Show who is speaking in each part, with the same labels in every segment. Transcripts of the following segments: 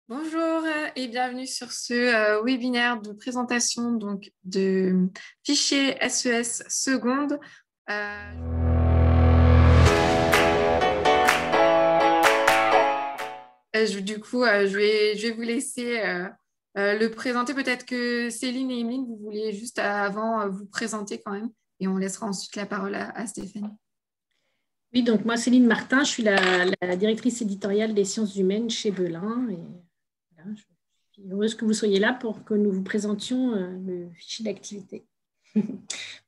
Speaker 1: Bonjour et bienvenue sur ce webinaire de présentation donc, de fichier SES seconde. Je vais vous laisser le présenter. Peut-être que Céline et Emeline, vous vouliez juste avant vous présenter quand même et on laissera ensuite la parole à Stéphanie.
Speaker 2: Oui, donc moi, Céline Martin, je suis la directrice éditoriale des sciences humaines chez Belin. Et voilà, je suis heureuse que vous soyez là pour que nous vous présentions le fichier d'activité.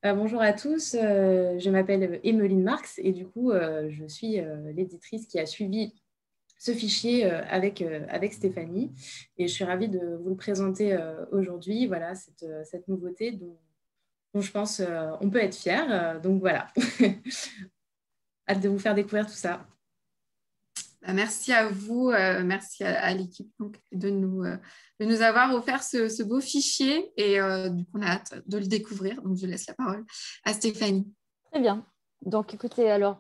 Speaker 3: Bonjour à tous, je m'appelle Emeline Marx et du coup, je suis l'éditrice qui a suivi ce fichier avec Stéphanie et je suis ravie de vous le présenter aujourd'hui. Voilà, cette nouveauté dont je pense on peut être fier. Donc voilà, hâte de vous faire découvrir tout ça.
Speaker 1: Merci à vous, merci à l'équipe de nous avoir offert ce beau fichier et du coup on a hâte de le découvrir. Donc je laisse la parole à Stéphanie.
Speaker 4: Très bien. Donc écoutez, alors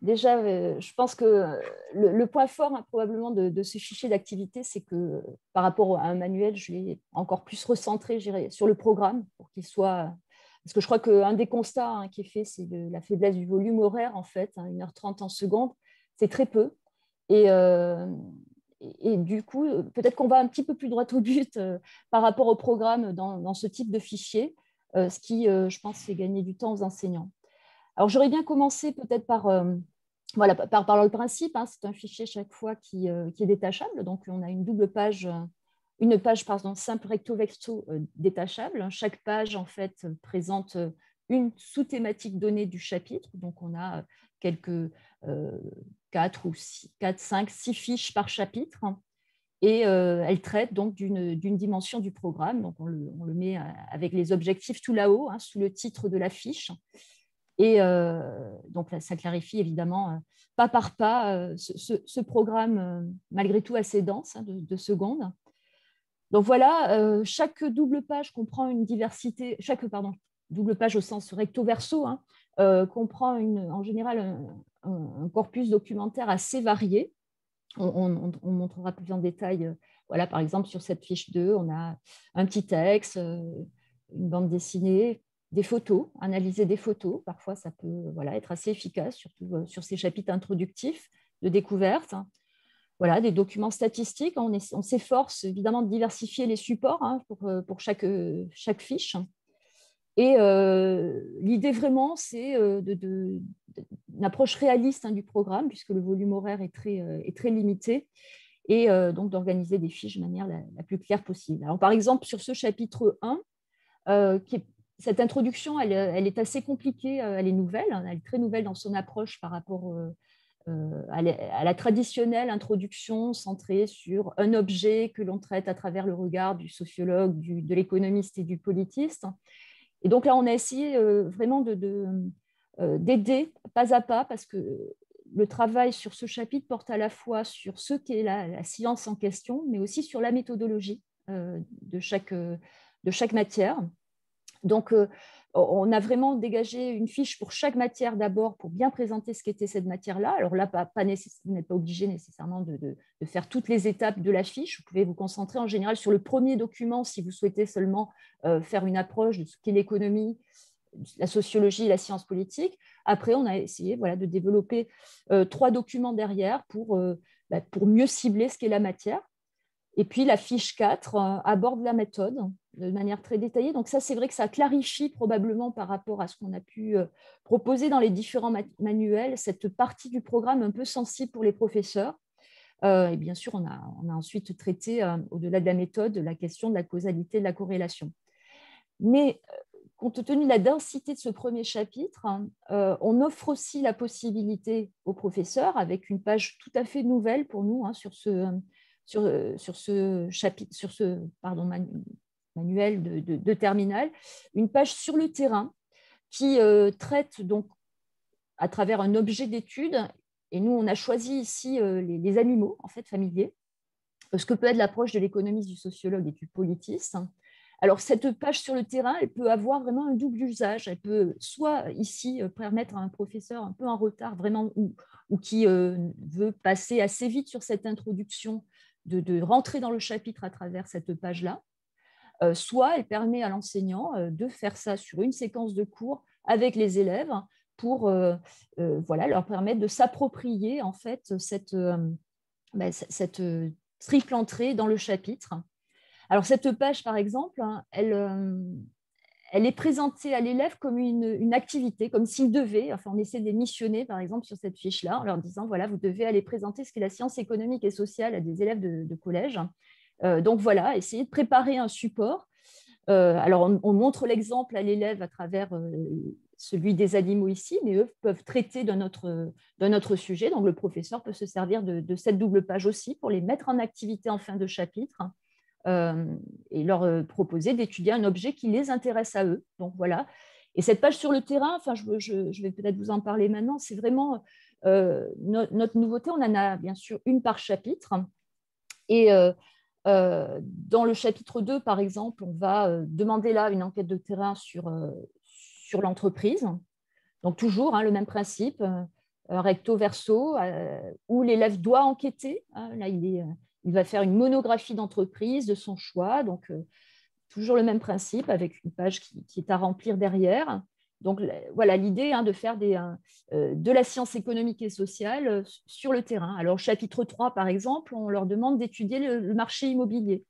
Speaker 4: déjà, je pense que le point fort probablement de ce fichier d'activité, c'est que par rapport à un manuel, je l'ai encore plus recentré sur le programme pour qu'il soit... Parce que je crois qu'un des constats qui est fait, c'est la faiblesse du volume horaire, en fait, 1h30 en seconde, c'est très peu. Et du coup, peut-être qu'on va un petit peu plus droit au but par rapport au programme dans ce type de fichier, ce qui, je pense, fait gagner du temps aux enseignants. Alors, j'aurais bien commencé peut-être par le principe. C'est un fichier chaque fois qui est détachable. Donc, on a une page simple recto verso détachable. Chaque page, en fait, présente une sous-thématique donnée du chapitre. Donc, on a quelques 4, 5, 6 fiches par chapitre. Et elle traite donc d'une dimension du programme. Donc, on le met avec les objectifs tout là-haut, sous le titre de la fiche. Et donc, là, ça clarifie évidemment pas par pas ce programme, malgré tout assez dense, de secondes. Donc voilà, chaque double page comprend une diversité, double page au sens recto-verso, comprend en général un corpus documentaire assez varié. On montrera plus en détail. Voilà, par exemple, sur cette fiche 2, on a un petit texte, une bande dessinée, des photos, analyser des photos. Parfois, ça peut être assez efficace, surtout sur ces chapitres introductifs de découverte. Voilà, des documents statistiques. On s'efforce évidemment de diversifier les supports pour chaque fiche. Et l'idée vraiment, c'est une approche réaliste du programme, puisque le volume horaire est très limité, et donc d'organiser des fiches de manière la plus claire possible. Alors, par exemple, sur ce chapitre 1, cette introduction, elle est assez compliquée, elle est nouvelle, elle est très nouvelle dans son approche par rapport à la traditionnelle introduction centrée sur un objet que l'on traite à travers le regard du sociologue, de l'économiste et du politiste. Et donc là, on a essayé vraiment d'aider pas à pas, parce que le travail sur ce chapitre porte à la fois sur ce qu'est la science en question, mais aussi sur la méthodologie de chaque matière. Donc, on a vraiment dégagé une fiche pour chaque matière d'abord pour bien présenter ce qu'était cette matière-là. Alors là, vous n'êtes pas obligé nécessairement de faire toutes les étapes de la fiche. Vous pouvez vous concentrer en général sur le premier document si vous souhaitez seulement faire une approche de ce qu'est l'économie, la sociologie et la science politique. Après, on a essayé de développer 3 documents derrière pour mieux cibler ce qu'est la matière. Et puis, la fiche 4 aborde la méthode de manière très détaillée. Donc ça, c'est vrai que ça clarifie probablement par rapport à ce qu'on a pu proposer dans les différents manuels, cette partie du programme un peu sensible pour les professeurs. Et bien sûr, on a ensuite traité, au-delà de la méthode, la question de la causalité, de la corrélation. Mais compte tenu de la densité de ce premier chapitre, on offre aussi la possibilité aux professeurs, avec une page tout à fait nouvelle pour nous sur ce chapitre, manuel de terminale, une page sur le terrain qui traite donc à travers un objet d'étude. Et nous, on a choisi ici les animaux en fait familiers, ce que peut être l'approche de l'économiste, du sociologue et du politiste. Alors, cette page sur le terrain, elle peut avoir vraiment un double usage. Elle peut soit ici permettre à un professeur un peu en retard, vraiment, ou qui veut passer assez vite sur cette introduction, de rentrer dans le chapitre à travers cette page-là, soit elle permet à l'enseignant de faire ça sur une séquence de cours avec les élèves pour voilà, leur permettre de s'approprier en fait cette triple entrée dans le chapitre. Alors cette page, par exemple, hein, elle est présentée à l'élève comme une activité, comme s'il devait, enfin on essaie de les missionner par exemple sur cette fiche-là, en leur disant, voilà, vous devez aller présenter ce qu'est la science économique et sociale à des élèves de collège. Donc voilà, essayer de préparer un support. Alors on montre l'exemple à l'élève à travers celui des animaux ici, mais eux peuvent traiter d'un autre sujet, donc le professeur peut se servir de cette double page aussi pour les mettre en activité en fin de chapitre. Et leur proposer d'étudier un objet qui les intéresse à eux. Donc voilà. Et cette page sur le terrain, enfin, je vais peut-être vous en parler maintenant, c'est vraiment notre nouveauté. On en a bien sûr une par chapitre. Et dans le chapitre 2, par exemple, on va demander là une enquête de terrain sur l'entreprise. Donc toujours hein, le même principe, recto verso, où l'élève doit enquêter. Hein, là, il va faire une monographie d'entreprise de son choix, donc toujours le même principe avec une page qui est à remplir derrière. Donc voilà l'idée hein, de faire de la science économique et sociale sur le terrain. Alors chapitre 3 par exemple, on leur demande d'étudier le marché immobilier.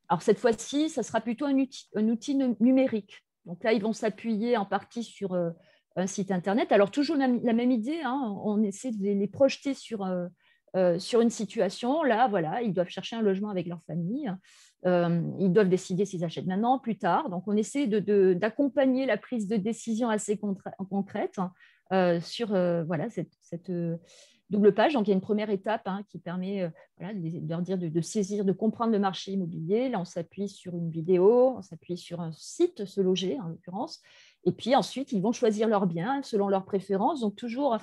Speaker 4: Alors cette fois-ci, ça sera plutôt un outil numérique. Donc là, ils vont s'appuyer en partie sur un site internet. Alors toujours la même idée, hein, on essaie de les projeter sur une situation. Là, voilà, ils doivent chercher un logement avec leur famille. Ils doivent décider s'ils achètent maintenant, plus tard. Donc, on essaie d'accompagner la prise de décision assez concrète sur voilà, cette double page. Donc, il y a une première étape hein, qui permet voilà, de leur dire de saisir, de comprendre le marché immobilier. Là, on s'appuie sur une vidéo, on s'appuie sur un site, Se Loger en l'occurrence. Et puis ensuite, ils vont choisir leurs biens selon leurs préférences. Donc, toujours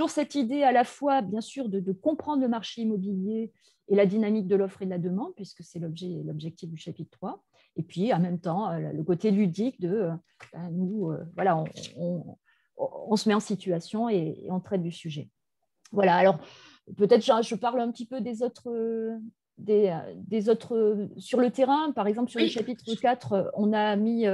Speaker 4: cette idée à la fois, bien sûr, de comprendre le marché immobilier et la dynamique de l'offre et de la demande, puisque c'est l'objectif du chapitre 3. Et puis, en même temps, le côté ludique de nous, voilà, on se met en situation et on traite du sujet. Voilà, alors peut-être je parle un petit peu des autres sur le terrain. Par exemple, sur le chapitre 4, on a mis...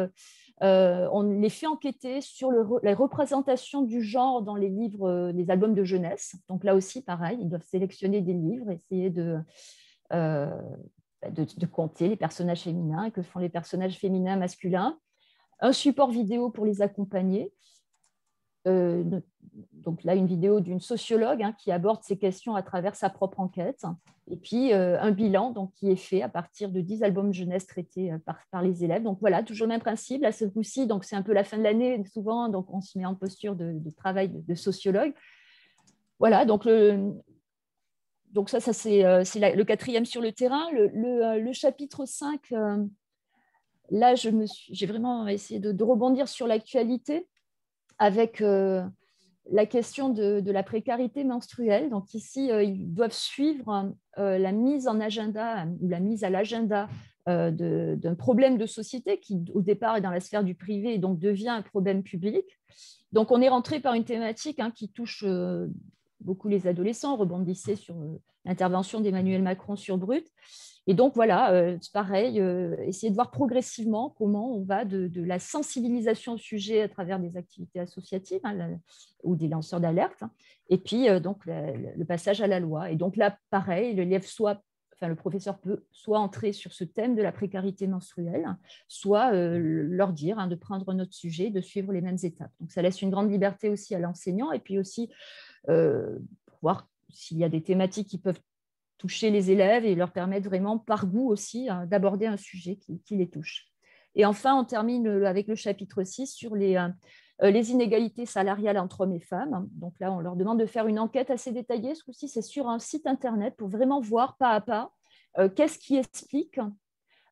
Speaker 4: on les fait enquêter sur la représentation du genre dans les livres, les albums de jeunesse. Donc là aussi, pareil, ils doivent sélectionner des livres, essayer de compter les personnages féminins, que font les personnages féminins masculins. Un support vidéo pour les accompagner. Donc là, une vidéo d'une sociologue hein, qui aborde ces questions à travers sa propre enquête. Et puis, un bilan donc, qui est fait à partir de 10 albums jeunesse traités par les élèves. Donc voilà, toujours le même principe. Là, ce coup-ci, c'est un peu la fin de l'année, souvent, donc on se met en posture de travail de sociologue. Voilà, donc ça c'est le quatrième sur le terrain. Le chapitre 5, là, j'ai vraiment essayé de rebondir sur l'actualité avec la question de la précarité menstruelle. Donc ici, ils doivent suivre la mise en agenda ou la mise à l'agenda d'un problème de société qui, au départ, est dans la sphère du privé et donc devient un problème public. Donc, on est rentré par une thématique hein, qui touche beaucoup les adolescents. On rebondissait sur l'intervention d'Emmanuel Macron sur Brut. Et donc, voilà, c'est pareil, essayer de voir progressivement comment on va de la sensibilisation au sujet à travers des activités associatives hein, ou des lanceurs d'alerte, hein, et puis donc le passage à la loi. Et donc là, pareil, le professeur peut soit entrer sur ce thème de la précarité menstruelle, soit leur dire hein, de prendre un autre sujet, de suivre les mêmes étapes. Donc, ça laisse une grande liberté aussi à l'enseignant, et puis aussi pour voir s'il y a des thématiques qui peuvent toucher les élèves et leur permettre vraiment, par goût aussi, hein, d'aborder un sujet qui les touche. Et enfin, on termine avec le chapitre 6 sur les inégalités salariales entre hommes et femmes. Donc là, on leur demande de faire une enquête assez détaillée. Ce coup-ci, c'est sur un site internet pour vraiment voir pas à pas qu'est-ce qui explique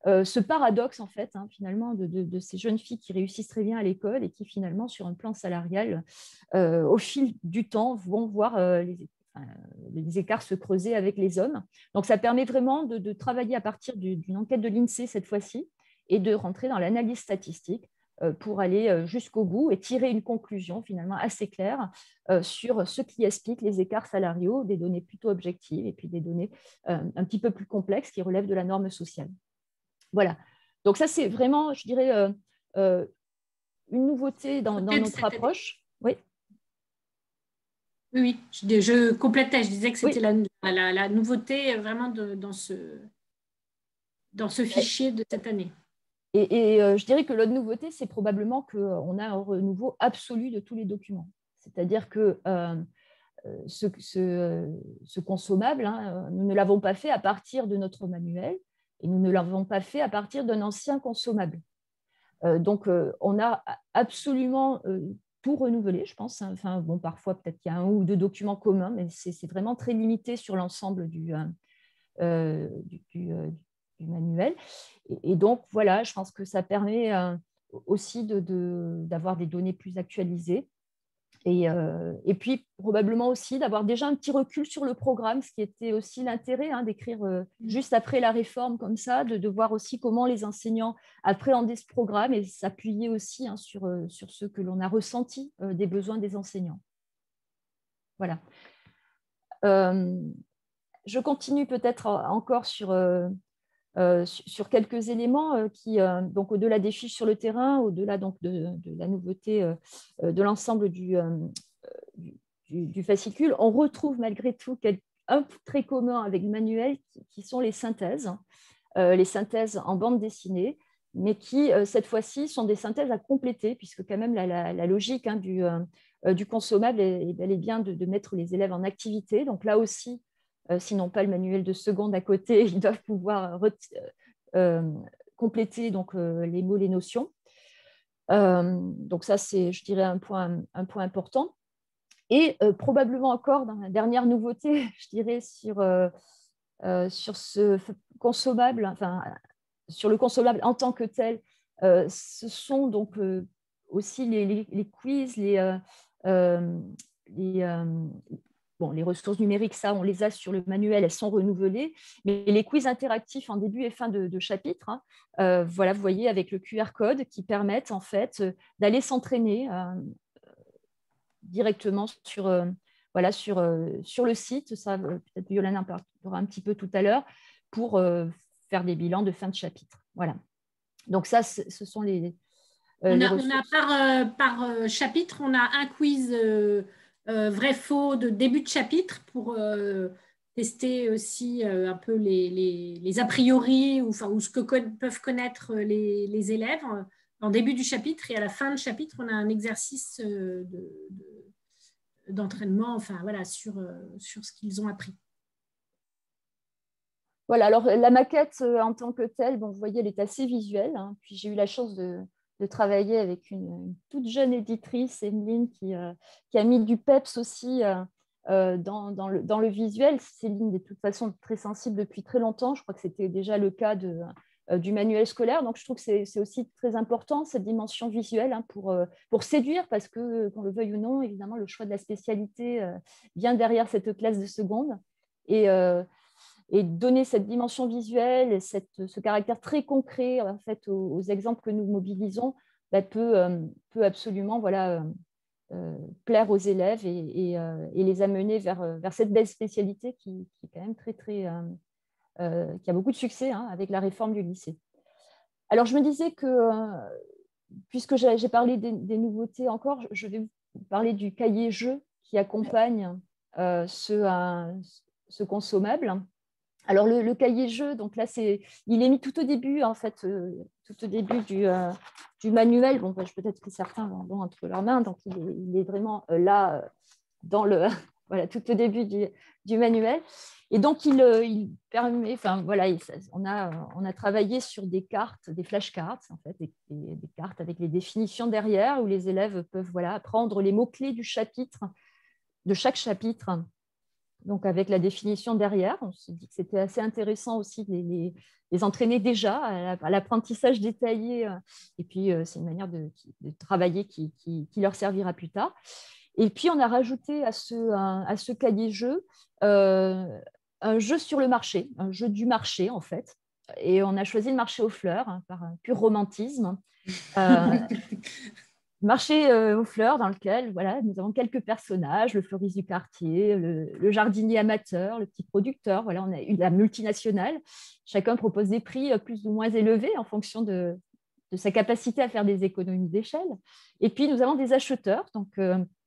Speaker 4: ce paradoxe, en fait, hein, finalement, de ces jeunes filles qui réussissent très bien à l'école et qui, finalement, sur un plan salarial, au fil du temps, vont voir les écarts se creuser avec les hommes. Donc, ça permet vraiment de travailler à partir d'une enquête de l'INSEE cette fois-ci et de rentrer dans l'analyse statistique pour aller jusqu'au bout et tirer une conclusion finalement assez claire sur ce qui explique les écarts salariaux, des données plutôt objectives et puis des données un petit peu plus complexes qui relèvent de la norme sociale. Voilà. Donc ça, c'est vraiment, je dirais, une nouveauté dans notre approche. Oui.
Speaker 2: Oui, je complétais, je disais que c'était
Speaker 4: Oui.
Speaker 2: la nouveauté vraiment dans ce fichier de cette année.
Speaker 4: Et je dirais que l'autre nouveauté, c'est probablement qu'on a un renouveau absolu de tous les documents. C'est-à-dire que ce consommable, nous ne l'avons pas fait à partir de notre manuel et nous ne l'avons pas fait à partir d'un ancien consommable. Donc, on a absolument tout renouvelé, je pense. Enfin, bon, parfois, peut-être qu'il y a un ou deux documents communs, mais c'est vraiment très limité sur l'ensemble du manuel. Et donc, voilà, je pense que ça permet aussi d'avoir des données plus actualisées. Et puis, probablement aussi d'avoir déjà un petit recul sur le programme, ce qui était aussi l'intérêt d'écrire juste après la réforme comme ça, de voir aussi comment les enseignants appréhendaient ce programme et s'appuyer aussi sur ce que l'on a ressenti des besoins des enseignants. Voilà. Je continue peut-être encore sur quelques éléments qui, donc au-delà des fiches sur le terrain, au-delà donc de la nouveauté de l'ensemble du fascicule, on retrouve malgré tout un très commun avec le manuel qui sont les synthèses en bande dessinée, mais qui, cette fois-ci, sont des synthèses à compléter, puisque quand même la logique du consommable est bel et bien de mettre les élèves en activité. Donc là aussi, s'ils n'ont pas le manuel de seconde à côté, ils doivent pouvoir compléter donc, les mots, les notions. Donc ça, c'est, je dirais, un point important. Et probablement encore, dans la dernière nouveauté, je dirais, sur ce consommable, enfin, sur le consommable en tant que tel, ce sont donc aussi les quiz, les ressources numériques, ça, on les a sur le manuel, elles sont renouvelées, mais les quiz interactifs en début et fin de chapitre, voilà, vous voyez, avec le QR code qui permettent en fait d'aller s'entraîner directement sur le site. Ça, peut-être Violaine en parlera un petit peu tout à l'heure, pour faire des bilans de fin de chapitre. Voilà. Donc ça, ce sont les ressources.
Speaker 2: On a par chapitre, on a un quiz vrai-faux de début de chapitre pour tester aussi un peu les a priori ou ce que peuvent connaître les élèves en début du chapitre, et à la fin de chapitre, on a un exercice d'entraînement, enfin voilà, sur ce qu'ils ont appris.
Speaker 4: Voilà, alors la maquette en tant que telle, bon, vous voyez, elle est assez visuelle. Puis j'ai eu la chance de travailler avec une toute jeune éditrice, Emeline, qui a mis du peps aussi dans le visuel. Céline, de toute façon, très sensible depuis très longtemps. Je crois que c'était déjà le cas du manuel scolaire. Donc, je trouve que c'est aussi très important, cette dimension visuelle, pour séduire, parce que, qu'on le veuille ou non, évidemment, le choix de la spécialité vient derrière cette classe de seconde. Et donner cette dimension visuelle et ce caractère très concret en fait, aux exemples que nous mobilisons peut absolument plaire aux élèves et les amener vers cette belle spécialité qui est quand même qui a beaucoup de succès avec la réforme du lycée. Alors, je me disais que, puisque j'ai parlé des nouveautés encore, je vais vous parler du cahier jeu qui accompagne ce consommable. Alors, le cahier jeu, donc là, il est mis tout au début, en fait, tout au début du manuel. Bon, peut-être que certains l'ont entre leurs mains, donc il est vraiment là, voilà, tout au début du manuel. Et donc, il permet, enfin, voilà, on a travaillé sur des cartes, des flashcards, en fait, des cartes avec les définitions derrière, où les élèves peuvent, voilà, prendre les mots-clés de chaque chapitre. Donc, avec la définition derrière, on s'est dit que c'était assez intéressant aussi de les entraîner déjà à l'apprentissage détaillé. Et puis, c'est une manière de travailler qui leur servira plus tard. Et puis, on a rajouté à ce cahier jeu un jeu sur le marché, un jeu du marché, en fait, et on a choisi le marché aux fleurs, hein, par un pur romantisme. Euh, Marché aux fleurs dans lequel voilà, nous avons quelques personnages, le fleuriste du quartier, le jardinier amateur, le petit producteur. Voilà, on a eu la multinationale. Chacun propose des prix plus ou moins élevés en fonction de sa capacité à faire des économies d'échelle. Et puis, nous avons des acheteurs, donc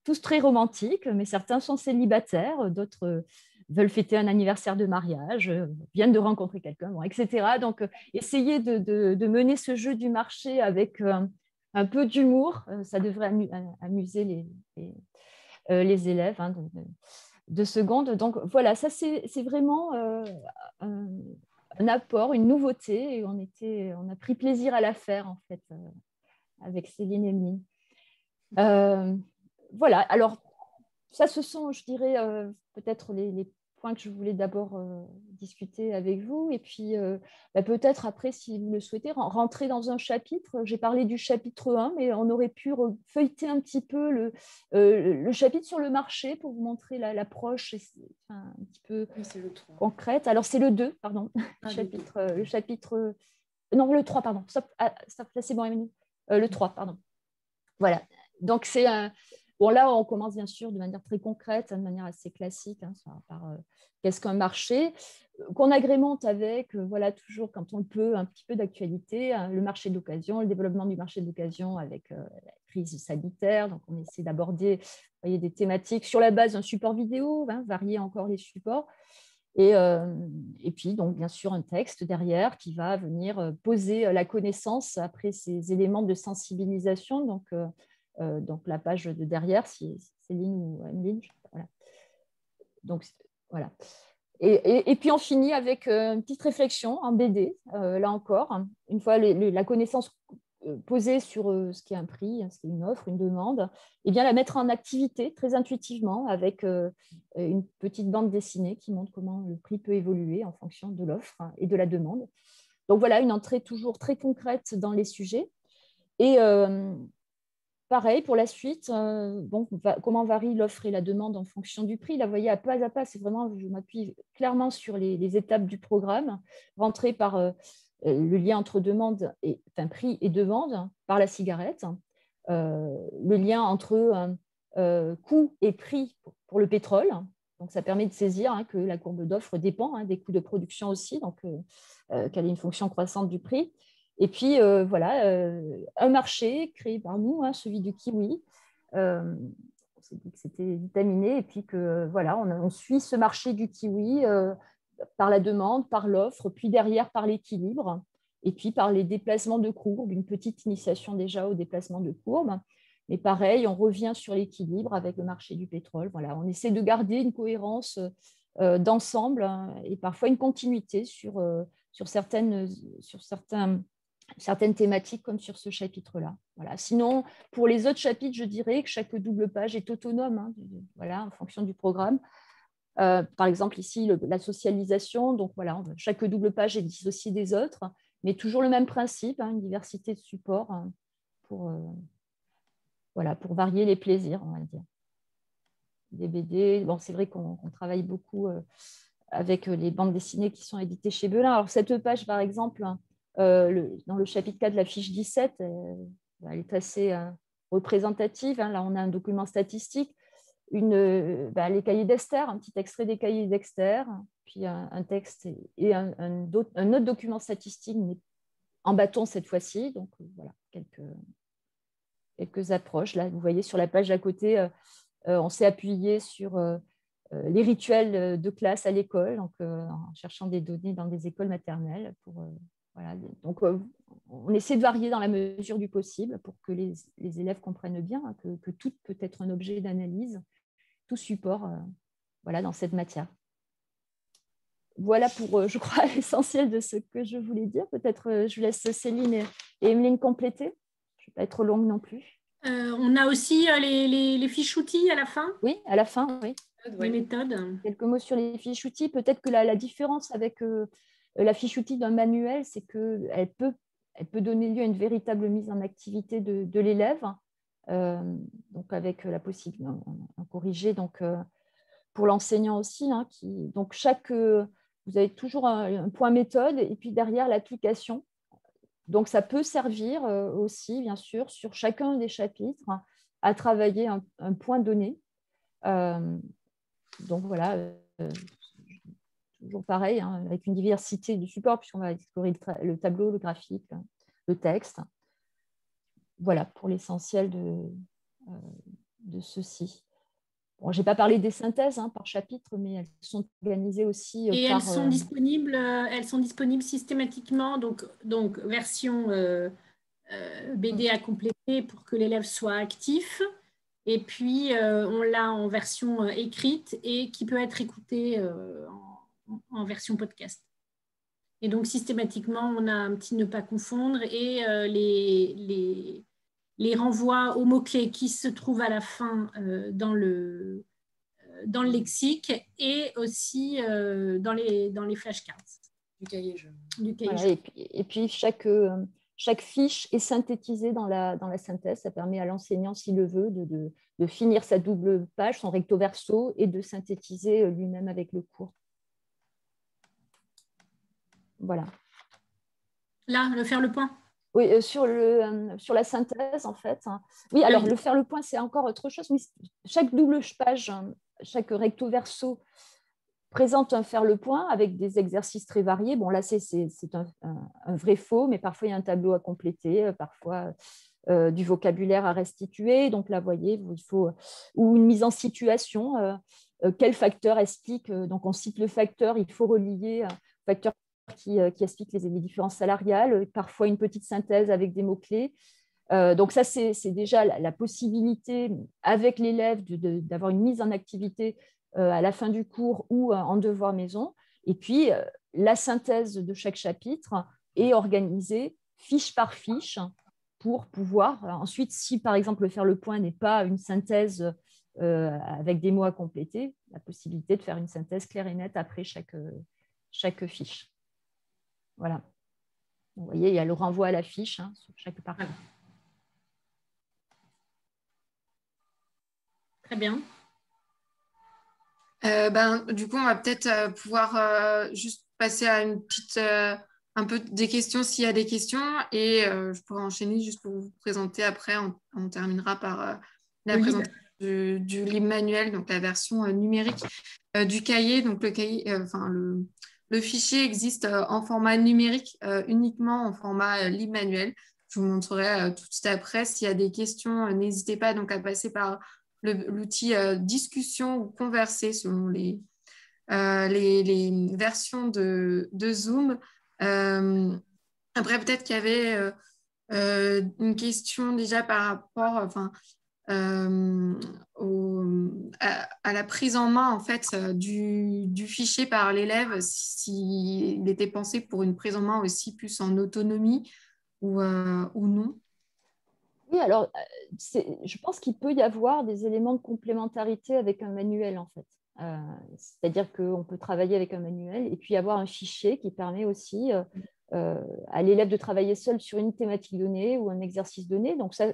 Speaker 4: tous très romantiques, mais certains sont célibataires, d'autres veulent fêter un anniversaire de mariage, viennent de rencontrer quelqu'un, bon, etc. Donc, essayer de mener ce jeu du marché avec un peu d'humour, ça devrait amuser les élèves hein, de seconde. Donc voilà, ça c'est vraiment un apport, une nouveauté, et on a pris plaisir à la faire en fait avec Céline et Emeline. Voilà, alors ça ce sont, je dirais, peut-être les points que je voulais d'abord discuter avec vous, et puis peut-être après, si vous le souhaitez, rentrer dans un chapitre. J'ai parlé du chapitre 1, mais on aurait pu feuilleter un petit peu le chapitre sur le marché pour vous montrer l'approche un petit peu concrète. Alors c'est le 2, pardon, le chapitre... Non, le 3, pardon. Stop, là c'est bon, Émilie. Le 3, pardon. Voilà, donc c'est un... Bon, là, on commence bien sûr de manière très concrète, de manière assez classique, hein, par qu'est-ce qu'un marché, qu'on agrémente avec, voilà, toujours quand on le peut, un petit peu d'actualité, hein, le marché d'occasion, le développement du marché d'occasion avec la crise sanitaire. Donc, on essaie d'aborder des thématiques sur la base d'un support vidéo, hein, varier encore les supports. Et puis, donc, bien sûr, un texte derrière qui va venir poser la connaissance après ces éléments de sensibilisation. Donc la page de derrière, si Céline ou Emeline. Voilà. Donc, voilà. Et puis, on finit avec une petite réflexion en BD, là encore. Une fois la connaissance posée sur ce qui est un prix, ce qui est une offre, une demande, et bien la mettre en activité très intuitivement avec une petite bande dessinée qui montre comment le prix peut évoluer en fonction de l'offre et de la demande. Donc, voilà, une entrée toujours très concrète dans les sujets. Et pareil, pour la suite, comment varie l'offre et la demande en fonction du prix. Là, vous voyez, à pas, c'est vraiment, je m'appuie clairement sur les étapes du programme, rentrer par le lien entre prix et demande par la cigarette, le lien entre coût et prix pour le pétrole. Donc, ça permet de saisir que la courbe d'offre dépend des coûts de production aussi, donc qu'elle ait une fonction croissante du prix. Et puis, voilà, un marché créé par nous, celui du kiwi. On s'est dit que c'était vitaminé et puis que, voilà, on suit ce marché du kiwi par la demande, par l'offre, puis derrière par l'équilibre, et puis par les déplacements de courbe, une petite initiation déjà au déplacement de courbe. Mais pareil, on revient sur l'équilibre avec le marché du pétrole. Voilà, on essaie de garder une cohérence d'ensemble et parfois une continuité sur certaines thématiques comme sur ce chapitre-là. Voilà. Sinon, pour les autres chapitres, je dirais que chaque double page est autonome, voilà, en fonction du programme. Par exemple, ici, la socialisation, donc voilà, chaque double page est dissociée des autres, mais toujours le même principe, une diversité de supports pour varier les plaisirs, on va dire. Des BD, bon, c'est vrai qu'on travaille beaucoup avec les bandes dessinées qui sont éditées chez Belin. Alors, cette page, par exemple, dans le chapitre 4 de la fiche 17, elle est assez représentative. Là, on a un document statistique, les cahiers d'Esther, un petit extrait des cahiers d'Esther, puis un texte et un autre document statistique, mais en bâton cette fois-ci. Donc, voilà, quelques approches. Là, vous voyez sur la page à côté, on s'est appuyé sur les rituels de classe à l'école, donc en cherchant des données dans des écoles maternelles. Voilà. Donc, on essaie de varier dans la mesure du possible pour que les élèves comprennent bien que tout peut être un objet d'analyse, tout support voilà, dans cette matière. Voilà pour, je crois, l'essentiel de ce que je voulais dire. Peut-être je laisse Céline et Emeline compléter. Je ne vais pas être longue non plus.
Speaker 2: On a aussi les fiches outils à la fin.
Speaker 4: Oui, à la fin, oui.
Speaker 2: Les méthodes.
Speaker 4: Quelques mots sur les fiches outils. Peut-être que la différence avec la fiche outil d'un manuel, c'est qu'elle peut donner lieu à une véritable mise en activité de l'élève, donc avec la possibilité de corriger donc, pour l'enseignant aussi. Donc chaque vous avez toujours un point méthode et puis derrière l'application. Donc, ça peut servir aussi, bien sûr, sur chacun des chapitres, à travailler un point donné. Donc, voilà, toujours pareil, hein, avec une diversité du support, puisqu'on va explorer le tableau, le graphique, le texte. Voilà, pour l'essentiel de ceci. Bon, je n'ai pas parlé des synthèses par chapitre, mais elles sont organisées aussi
Speaker 2: Et
Speaker 4: par…
Speaker 2: elles sont disponibles systématiquement, donc version BD à compléter pour que l'élève soit actif. Et puis, on l'a en version écrite et qui peut être écoutée en version podcast. Et donc, systématiquement, on a un petit ne pas confondre et les renvois aux mots-clés qui se trouvent à la fin dans le lexique et aussi dans les flashcards
Speaker 3: du cahier jaune.
Speaker 4: Voilà, et puis chaque fiche est synthétisée dans la synthèse. Ça permet à l'enseignant, s'il le veut, de finir sa double page, son recto verso, et de synthétiser lui-même avec le cours. Voilà.
Speaker 2: Là, le faire le point.
Speaker 4: Oui, sur la synthèse, en fait. Oui, alors le faire le point, c'est encore autre chose. Oui, chaque double page, chaque recto verso présente un faire le point avec des exercices très variés. Bon, là, c'est un vrai faux, mais parfois, il y a un tableau à compléter, parfois du vocabulaire à restituer. Donc là, vous voyez, il faut… Ou une mise en situation. Quel facteur explique… Donc, on cite le facteur, il faut relier un facteur qui explique les différences salariales, parfois une petite synthèse avec des mots-clés. Donc ça, c'est déjà la possibilité avec l'élève d'avoir une mise en activité à la fin du cours ou en devoir maison. Et puis, la synthèse de chaque chapitre est organisée fiche par fiche pour pouvoir… Ensuite, si par exemple faire le point n'est pas une synthèse avec des mots à compléter, la possibilité de faire une synthèse claire et nette après chaque fiche. Voilà. Vous voyez, il y a le renvoi à la fiche sur chaque partie.
Speaker 2: Très bien.
Speaker 1: Du coup, on va peut-être pouvoir juste passer à une petite, un peu des questions s'il y a des questions, et je pourrais enchaîner juste pour vous présenter après. On terminera par la présentation du livre manuel, donc la version numérique du cahier. Donc le cahier, le fichier existe en format numérique, uniquement en format livre manuel. Je vous montrerai tout de suite après. S'il y a des questions, n'hésitez pas donc à passer par l'outil discussion ou converser selon les versions de Zoom. Après, peut-être qu'il y avait une question déjà par rapport à la prise en main en fait, du fichier par l'élève, s'il était pensé pour une prise en main aussi plus en autonomie ou non.
Speaker 4: Oui, alors, je pense qu'il peut y avoir des éléments de complémentarité avec un manuel, en fait. C'est-à-dire qu'on peut travailler avec un manuel et puis avoir un fichier qui permet aussi à l'élève de travailler seul sur une thématique donnée ou un exercice donné. Donc, ça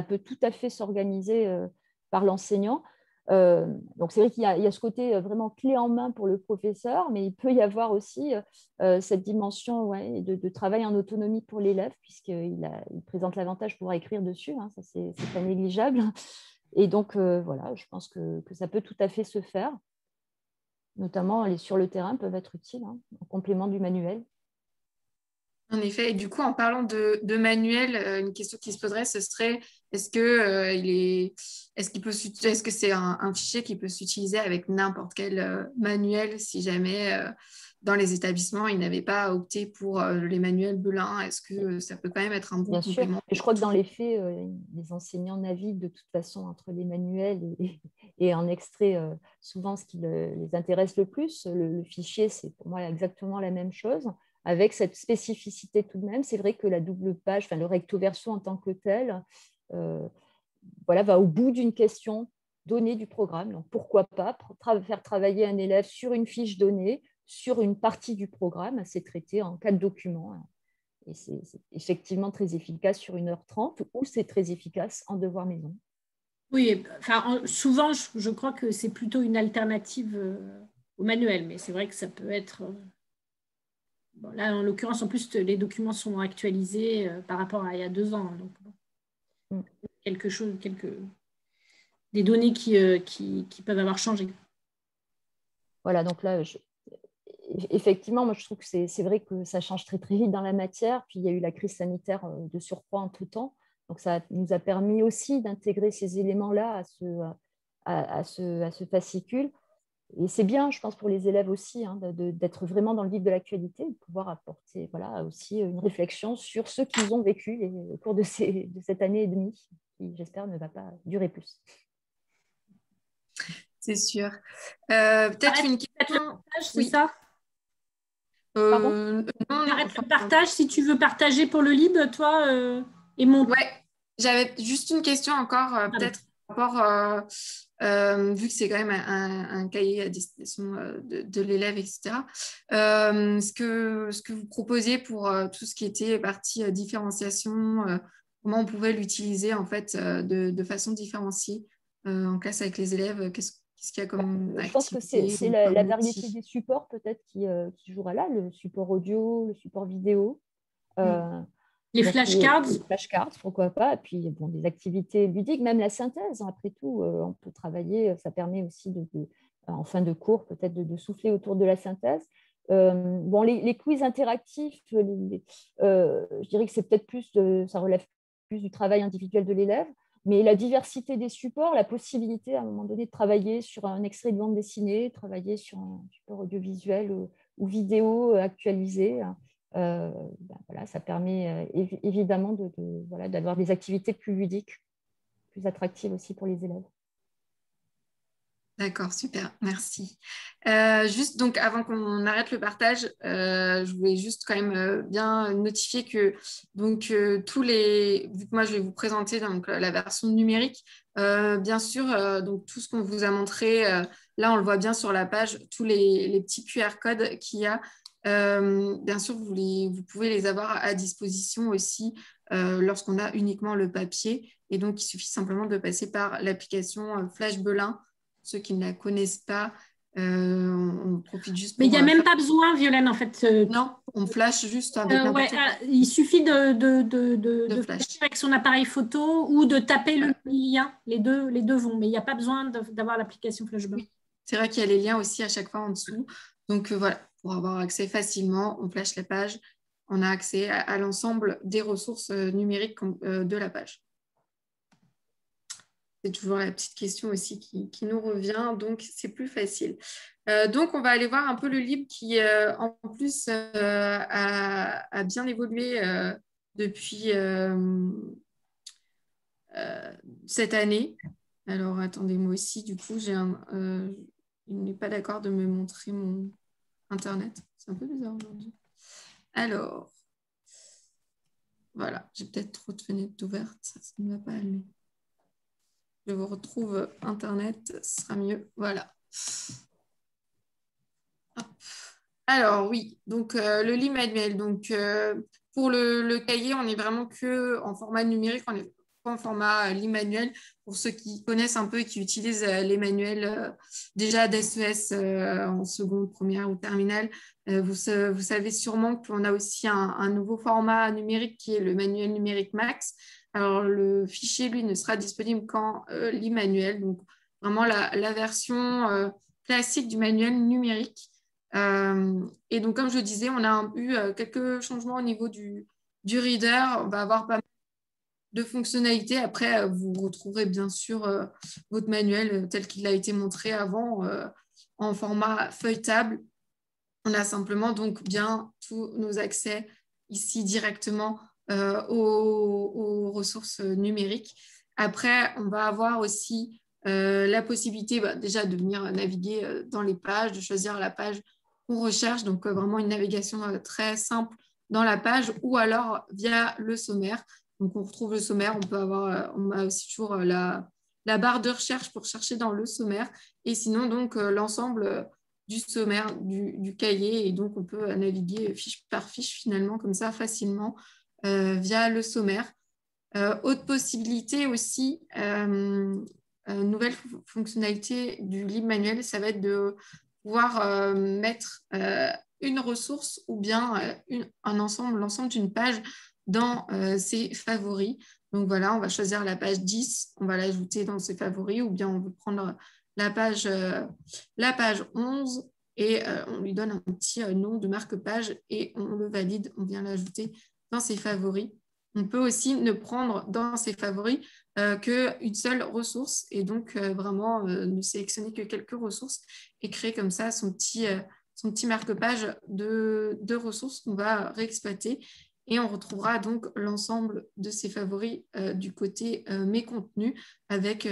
Speaker 4: peut tout à fait s'organiser par l'enseignant. Donc, c'est vrai qu'il y a ce côté vraiment clé en main pour le professeur, mais il peut y avoir aussi cette dimension de travail en autonomie pour l'élève, puisqu'il présente l'avantage de pouvoir écrire dessus. Ça, c'est pas négligeable. Et donc, voilà, je pense que ça peut tout à fait se faire. Notamment, les sur le terrain peuvent être utiles en complément du manuel.
Speaker 1: En effet, et du coup, en parlant de manuel, une question qui se poserait, ce serait est-ce que c'est un fichier qui peut s'utiliser avec n'importe quel manuel si jamais dans les établissements ils n'avaient pas opté pour les manuels Belin? Est-ce que ça peut quand même être un bon complément?
Speaker 4: Sûr. Et je crois que dans les faits, les enseignants naviguent de toute façon entre les manuels et en extrait souvent ce qui les intéresse le plus. Le fichier, c'est pour moi exactement la même chose, avec cette spécificité tout de même. C'est vrai que la double page, le recto verso en tant que tel, va au bout d'une question donnée du programme. Donc, pourquoi pas faire travailler un élève sur une fiche donnée, sur une partie du programme, c'est traité en 4 documents. Et c'est effectivement très efficace sur 1h30 ou c'est très efficace en devoir maison.
Speaker 2: Oui, souvent, je crois que c'est plutôt une alternative au manuel, mais c'est vrai que ça peut être... Bon, là, en l'occurrence, en plus, les documents sont actualisés par rapport à il y a 2 ans. Donc, bon, des données qui peuvent avoir changé.
Speaker 4: Voilà, donc là, effectivement, moi, je trouve que c'est vrai que ça change très, très vite dans la matière. Puis, il y a eu la crise sanitaire de surcroît en tout temps. Donc, ça nous a permis aussi d'intégrer ces éléments-là à ce fascicule. Et c'est bien, je pense, pour les élèves aussi, hein, d'être vraiment dans le vif de l'actualité, de pouvoir apporter aussi une réflexion sur ce qu'ils ont vécu au cours de cette année et demie, qui, j'espère, ne va pas durer plus.
Speaker 1: C'est sûr. Peut-être une question.
Speaker 2: C'est ça?
Speaker 4: Pardon?
Speaker 1: Non,
Speaker 2: Arrête le partage si tu veux partager pour le lib, toi, et mon.
Speaker 1: Ouais, j'avais juste une question encore, peut-être par rapport, vu que c'est quand même un cahier à destination de l'élève, etc. Ce que vous proposiez pour tout ce qui était partie différenciation, comment on pouvait l'utiliser en fait de façon différenciée en classe avec les élèves, qu'est-ce qu'il y a comme
Speaker 4: Je pense que c'est
Speaker 1: activité
Speaker 4: la variété des supports peut-être qui jouera là, le support audio, le support vidéo.
Speaker 2: Les flashcards.
Speaker 4: Les flashcards, pourquoi pas. Et puis, bon, des activités ludiques, même la synthèse, après tout, on peut travailler. Ça permet aussi, en fin de cours, peut-être de souffler autour de la synthèse. Bon, les quiz interactifs, je dirais que c'est peut-être ça relève plus du travail individuel de l'élève. Mais la diversité des supports, la possibilité à un moment donné de travailler sur un extrait de bande dessinée, travailler sur un support audiovisuel ou vidéo actualisé, voilà, ça permet évidemment d'avoir des activités plus ludiques, plus attractives aussi pour les élèves.
Speaker 1: D'accord, super, merci. Juste donc avant qu'on arrête le partage, je voulais juste quand même bien notifier que donc vu que moi je vais vous présenter donc la version numérique, bien sûr donc tout ce qu'on vous a montré, là on le voit bien sur la page, tous les petits QR codes qu'il y a. Bien sûr, vous pouvez les avoir à disposition aussi lorsqu'on a uniquement le papier. Et donc, il suffit simplement de passer par l'application Flash Belin. Ceux qui ne la connaissent pas, on profite juste pour...
Speaker 2: Mais il n'y a même pas besoin, Violaine, en fait.
Speaker 1: Non, on flash juste avec n'importe quoi.
Speaker 2: Il suffit de flasher avec son appareil photo ou de taper le lien. Les deux vont, mais il n'y a pas besoin d'avoir l'application Flash Belin.
Speaker 1: Oui. C'est vrai qu'il y a les liens aussi à chaque fois en dessous. Donc voilà, pour avoir accès facilement, on flash la page, on a accès à l'ensemble des ressources numériques de la page. C'est toujours la petite question aussi qui nous revient, donc c'est plus facile. Donc, on va aller voir un peu le livre qui, en plus, a bien évolué depuis cette année. Alors, attendez, moi aussi, du coup, il n'est pas d'accord de me montrer mon Internet. C'est un peu bizarre aujourd'hui. Alors, voilà, j'ai peut-être trop de fenêtres ouvertes, ça ne va pas aller. Je vous retrouve Internet, ce sera mieux. Voilà. Hop. Alors, oui, donc le livre manuel. Donc, pour le cahier, on n'est vraiment que en format numérique, on est pas en format livre manuel. Pour ceux qui connaissent un peu et qui utilisent les manuels déjà d'SES en seconde, première ou terminale, vous savez sûrement qu'on a aussi un nouveau format numérique qui est le manuel numérique Max. Alors, le fichier, lui, ne sera disponible qu'en l'e-manuel, donc vraiment la version classique du manuel numérique. Et donc, comme je disais, on a eu quelques changements au niveau du reader. On va avoir pas mal de fonctionnalités. Après, vous retrouverez bien sûr votre manuel tel qu'il a été montré avant en format feuilletable. On a simplement donc bien tous nos accès ici directement aux ressources numériques. Après, on va avoir aussi la possibilité déjà de venir naviguer dans les pages, de choisir la page qu'on recherche, donc vraiment une navigation très simple dans la page ou alors via le sommaire. Donc, on retrouve le sommaire, on a aussi toujours la barre de recherche pour chercher dans le sommaire et sinon donc l'ensemble du sommaire du cahier et donc on peut naviguer fiche par fiche finalement comme ça facilement via le sommaire. Autre possibilité aussi, nouvelle fonctionnalité du livre manuel, ça va être de pouvoir mettre une ressource ou bien l'ensemble d'une page dans ses favoris. Donc voilà, on va choisir la page 10, on va l'ajouter dans ses favoris, ou bien on veut prendre la page 11 et on lui donne un petit nom de marque-page et on le valide, on vient l'ajouter dans ses favoris. On peut aussi ne prendre dans ses favoris qu'une seule ressource et donc vraiment ne sélectionner que quelques ressources et créer comme ça son petit marque-page de ressources qu'on va réexploiter. Et on retrouvera donc l'ensemble de ces favoris du côté mes contenus avec,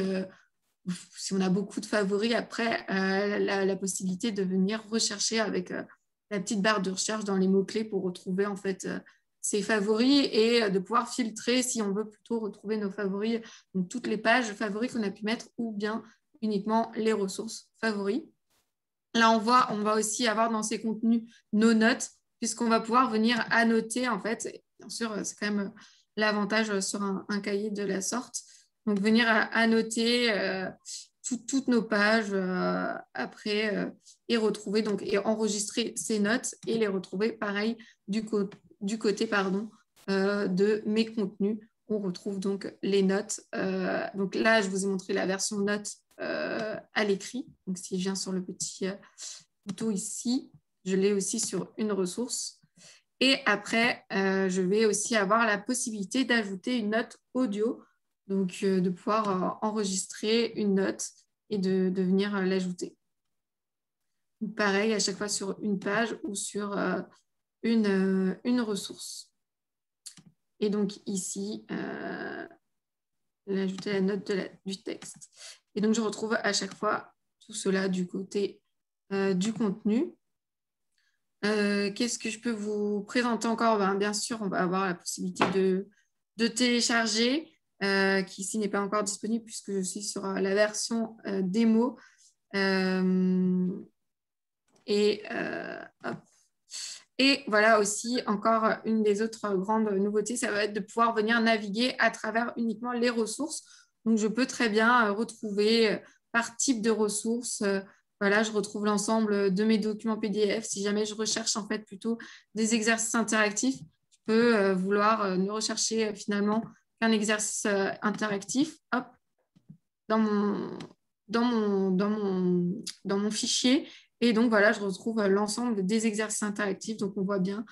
Speaker 1: si on a beaucoup de favoris, après la possibilité de venir rechercher avec la petite barre de recherche dans les mots-clés pour retrouver en fait ces favoris et de pouvoir filtrer si on veut plutôt retrouver nos favoris, donc toutes les pages favoris qu'on a pu mettre ou bien uniquement les ressources favoris. Là, on va aussi avoir dans ces contenus nos notes, puisqu'on va pouvoir venir annoter, en fait. Bien sûr, c'est quand même l'avantage sur un cahier de la sorte. Donc, venir annoter toutes nos pages après et retrouver, donc, et enregistrer ces notes et les retrouver, pareil, du côté de mes contenus. On retrouve donc les notes. Donc là, je vous ai montré la version notes à l'écrit. Donc, si je viens sur le petit bouton ici, je l'ai aussi sur une ressource. Et après, je vais aussi avoir la possibilité d'ajouter une note audio, donc de pouvoir enregistrer une note et de venir l'ajouter. Pareil, à chaque fois sur une page ou sur une ressource. Et donc ici, ajouter la note du texte. Et donc, je retrouve à chaque fois tout cela du côté du contenu. Qu'est-ce que je peux vous présenter encore? Bien sûr, on va avoir la possibilité de télécharger, qui ici n'est pas encore disponible puisque je suis sur la version démo. Et voilà aussi encore une des autres grandes nouveautés, ça va être de pouvoir venir naviguer à travers uniquement les ressources. Donc, je peux très bien retrouver par type de ressources. Voilà, je retrouve l'ensemble de mes documents PDF. Si jamais je recherche en fait plutôt des exercices interactifs, je peux vouloir ne rechercher finalement qu'un exercice interactif. Hop, dans mon fichier. Et donc, voilà, je retrouve l'ensemble des exercices interactifs. Donc, on voit bien,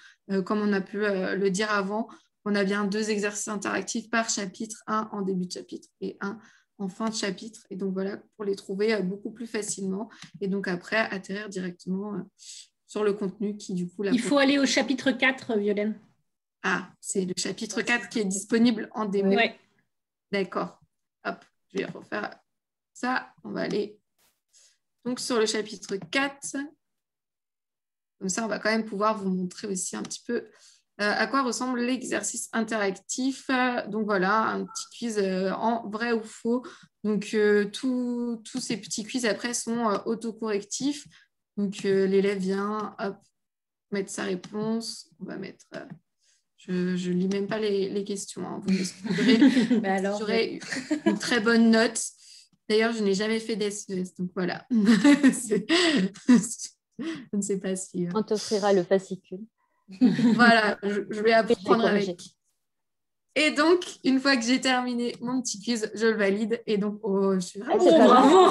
Speaker 1: comme on a pu le dire avant, on a bien 2 exercices interactifs par chapitre, un en début de chapitre et un en fin de chapitre. Et donc, voilà, pour les trouver beaucoup plus facilement. Et donc, après, atterrir directement sur le contenu qui, du coup...
Speaker 2: Il faut aller au chapitre 4, Violaine.
Speaker 1: Ah, c'est le chapitre 4 qui est disponible en démo.
Speaker 2: Ouais.
Speaker 1: D'accord. Hop, je vais refaire ça. On va aller donc sur le chapitre 4. Comme ça, on va quand même pouvoir vous montrer aussi un petit peu à quoi ressemble l'exercice interactif. Donc voilà, un petit quiz en vrai ou faux. Donc tous ces petits quiz après sont autocorrectifs. Donc l'élève vient hop, mettre sa réponse. On va mettre... je ne lis même pas les questions. Hein. Vous m'excuserez. J'aurai une très bonne note. D'ailleurs, je n'ai jamais fait d'SES, donc voilà. Je ne sais pas si...
Speaker 4: On t'offrira le fascicule.
Speaker 1: Voilà, je vais apprendre avec. Et donc, une fois que j'ai terminé mon petit quiz, je le valide. Et donc, je suis vraiment...
Speaker 2: bravo.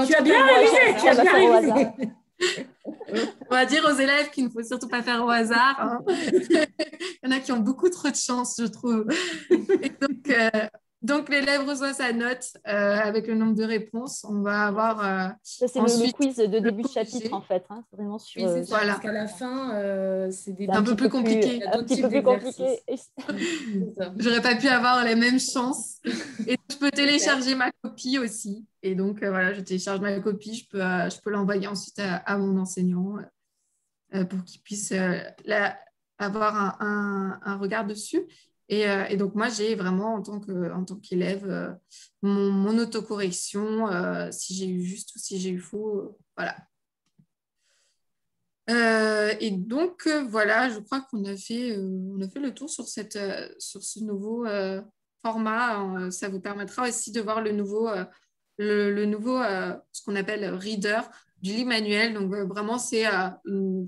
Speaker 3: Tu as bien révisé,
Speaker 2: tu as bien révisé.
Speaker 1: On va dire aux élèves qu'il ne faut surtout pas faire au hasard. Hein. Il y en a qui ont beaucoup trop de chance, je trouve. Et donc l'élève reçoit sa note avec le nombre de réponses. On va avoir...
Speaker 4: ça, c'est le quiz de début de chapitre, en fait. Hein. C'est vraiment sur...
Speaker 3: Oui, c'est ça, voilà. Parce qu'à la fin, c'est
Speaker 1: un peu plus compliqué.
Speaker 4: Un petit peu plus compliqué.
Speaker 1: J'aurais pas pu avoir les mêmes chances. Et je peux télécharger ma copie aussi. Et donc, voilà, je télécharge ma copie. Je peux l'envoyer ensuite à mon enseignant pour qu'il puisse avoir un regard dessus. Et donc, moi, j'ai vraiment, en tant qu'élève, mon autocorrection, si j'ai eu juste ou si j'ai eu faux, voilà. Et donc, voilà, je crois qu'on a fait le tour sur ce nouveau format. Ça vous permettra aussi de voir le le nouveau, ce qu'on appelle Reader du livre manuel. Donc, vraiment, c'est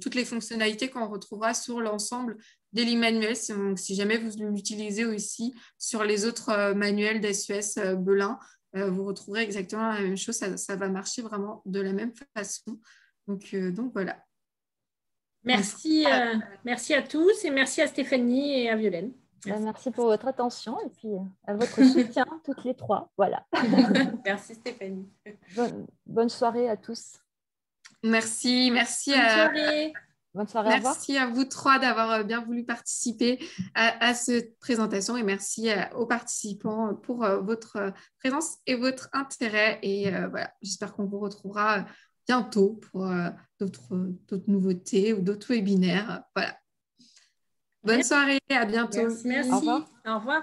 Speaker 1: toutes les fonctionnalités qu'on retrouvera sur l'ensemble des livres manuels. Donc, si jamais vous l'utilisez aussi sur les autres manuels d'SES Belin, vous retrouverez exactement la même chose. Ça va marcher vraiment de la même façon. Donc voilà.
Speaker 2: Merci, merci à tous et merci à Stéphanie et à Violaine.
Speaker 4: Merci pour votre attention et puis à votre soutien, toutes les trois. Voilà.
Speaker 3: Merci Stéphanie.
Speaker 4: Bonne soirée à tous.
Speaker 1: Merci
Speaker 2: Bonne soirée.
Speaker 4: Bonne soirée, au revoir.
Speaker 1: Merci à vous trois d'avoir bien voulu participer à cette présentation et merci aux participants pour votre présence et votre intérêt. Et voilà, j'espère qu'on vous retrouvera bientôt pour d'autres nouveautés ou d'autres webinaires. Voilà. Bonne soirée, à bientôt.
Speaker 2: Merci.
Speaker 4: Au revoir.
Speaker 2: Au revoir.